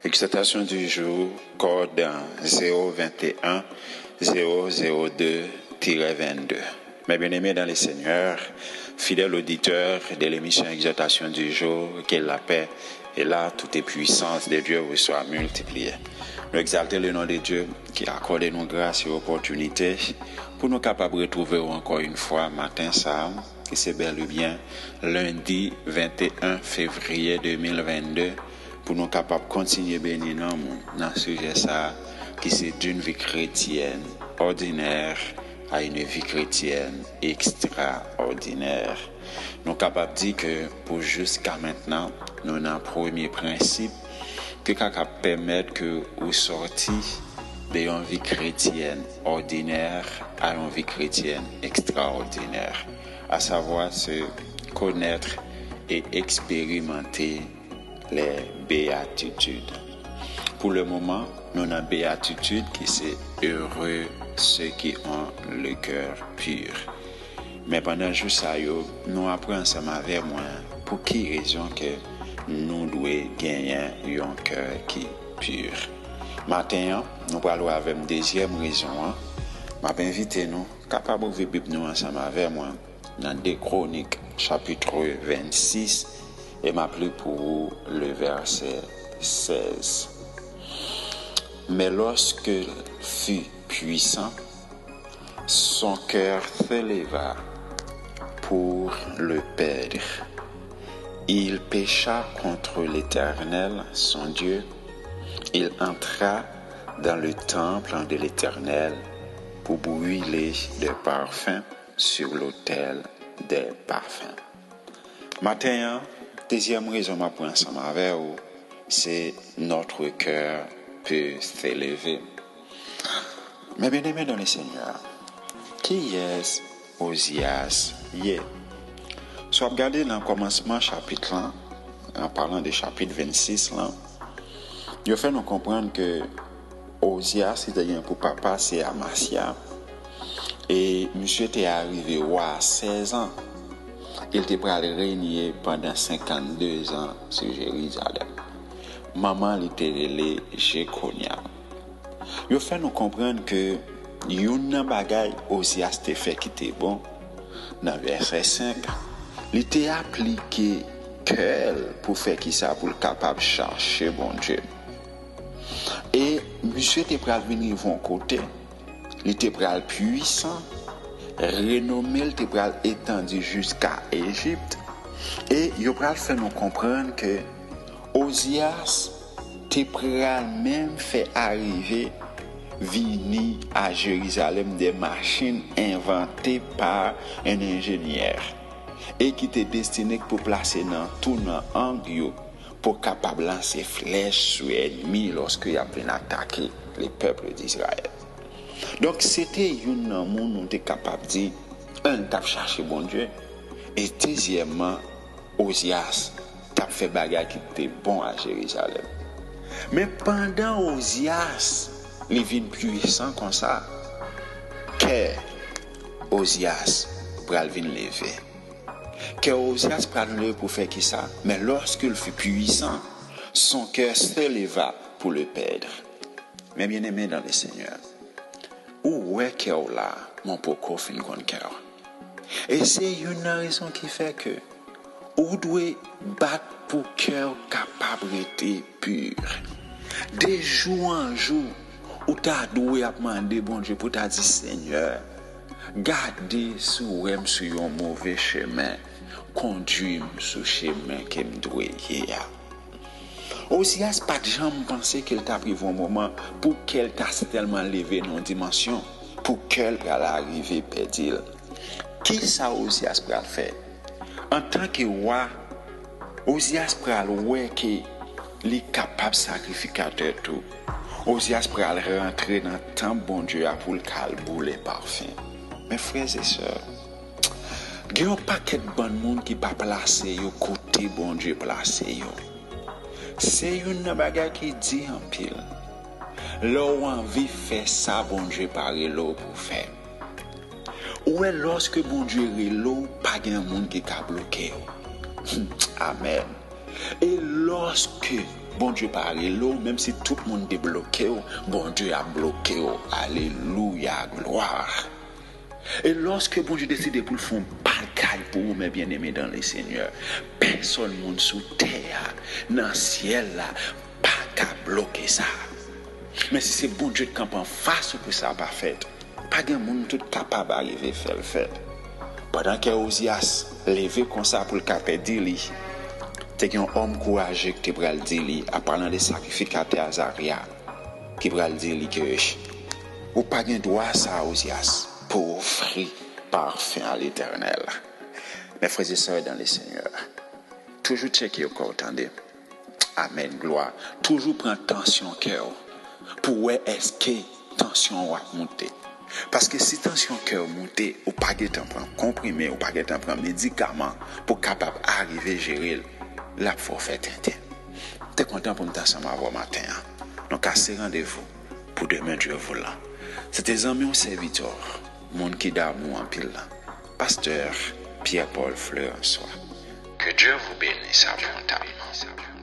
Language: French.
Exhortation du jour, code 021 002-22. Mes bien-aimés dans les Seigneurs, fidèles auditeurs de l'émission Exhortation du jour, que la paix et la toute puissance de Dieu vous soit multipliée. Nous exaltons le nom de Dieu qui accorde nous grâce et opportunité pour nous capables de retrouver encore une fois matin ça, qui c'est bel et bien lundi 21 février 2022. Pour nous capables de continuer à bénir dans ce sujet ça, qui c'est d'une vie chrétienne ordinaire à une vie chrétienne extraordinaire. Nous sommes capables de dire que pour jusqu'à maintenant, nous avons un premier principe qui va permettre que vous sortiez d'une vie chrétienne ordinaire à une vie chrétienne extraordinaire, à savoir se connaître et expérimenter les béatitudes. Pour le moment, nous avons une béatitude qui c'est heureux ceux qui ont le cœur pur. Mais pendant juste ça, nous apprenons ensemble avec moi pour quelle raison que nous devons gagner un cœur qui est pur. Maintenant, nous parlons avec une deuxième raison. Je vais inviter nous, capables de vivre nous ensemble avec moi dans 2 Chroniques, chapitre 26, et m'appeler pour vous le verset 16. Mais lorsqu'il fut puissant, son cœur s'éleva pour le perdre. Il pécha contre l'Éternel, son Dieu. Il entra dans le temple de l'Éternel pour brûler des parfums sur l'autel des parfums. Matin, deuxième raison que je prends ensemble avec vous, c'est notre cœur peut s'élever. Mais bien aimé dans le Seigneur, qui est Osias? Soit regardez dans le commencement chapitre 1, en parlant du chapitre 26, là, il fait nous comprendre que Osias, c'est-à-dire pour papa, c'est Amasia. Et monsieur était arrivé à 16 ans. Il était prêt à régner pendant 52 ans sur Jérusalem. Maman était relée Jéconia. Il fait nous comprendre que une bagaille Osias te fait qui était bon. Dans verset 5, il était appliqué cœur pour faire qui ça pour le capable de chercher bon Dieu. Et monsieur était prêt à venir de son côté. Il était prêt à puissant. Renommé, il était prêt à étendu jusqu'à Égypte. Et il va faire nous comprendre que Osias était prêt à même faire arriver venir à Jérusalem des machines inventées par un ingénieur et qui étaient destinées pour placer dans tout angle pour capable lancer flèches sur l'ennemi lorsqu'il a bien attaqué les peuples d'Israël. Donc c'était une monde où était capable de dire un t'a cherché bon Dieu et deuxièmement Osias t'a fait bagarre qui était bon à Jérusalem. Mais pendant Osias il vient puissant comme ça que Osias pral vinn lever. Que Osias pral lever pour faire qui ça? Mais lorsqu'il fut puissant, son cœur s'éleva pour le perdre. Mais bien aimé dans le Seigneur, où est cœur là, mon poko fin kon cœur? Et c'est une raison qui fait que ou doit battre pour cœur capable d'être pur. De jour en jour, ou t'as doué à demander bon Dieu pour t'a dit Seigneur, gardez sur un mauvais chemin, conduis-moi sur le chemin que me dois hier. Osias pas de jamais pensé qu'elle t'a pris un moment pour qu'elle t'a tellement levé dans une dimension pour qu'elle va arriver perdre. Qui ça Osias va faire? En tant que roi, Osias va ouais que les capables sacrificateurs tout. Osias va rentrer dans le temple bon Dieu pour le calbou les parfums. Mes frères et sœurs, il y a un paquet de bon monde qui pas placé au côté bon Dieu placé yo. C'est une bagarre qui dit en pile. L'on envie faire ça bon Dieu par l'eau pour faire. Ou est lorsque bon Dieu est l'eau, pas de monde qui a bloqué. Amen. Et lorsque bon Dieu parle l'eau, même si tout le monde est bloqué, bon Dieu a bloqué. Alléluia, gloire. Et lorsque bon Dieu décide pour le faire bagaille pour vous, mes bien-aimés dans le Seigneur, personne monde sous terre, dans le ciel là, pas qu'à bloquer ça. Mais si c'est bon Dieu qui campe en face pour ça pas fait, pas de monde tout capable d'arriver faire le fait. Pendant que Osias levé comme ça pour le capé d'Ili, c'est un homme courageux qui pral dire à parlant des sacrificateurs Azaria, qui pral dire que ou pas de droit ça Osias pour offrir parfum à l'Éternel. Mes frères et sœurs dans le Seigneur, toujours checker au corps, attendez. Amen, gloire. Toujours prendre tension au cœur pour voir est-ce que tension va monter. Parce que si tension cœur monte, ou pas de temps prendre comprimé, ou pas de temps prendre médicament pour capable arriver à gérer la forfait interne. T'es content pour nous ensemble avoir matin. Donc à ce rendez-vous pour demain Dieu voulant. C'était amis au serviteur, monde qui d'amour en pile. Pasteur Pierre-Paul Fleur en soi. Que Dieu vous bénisse abondamment.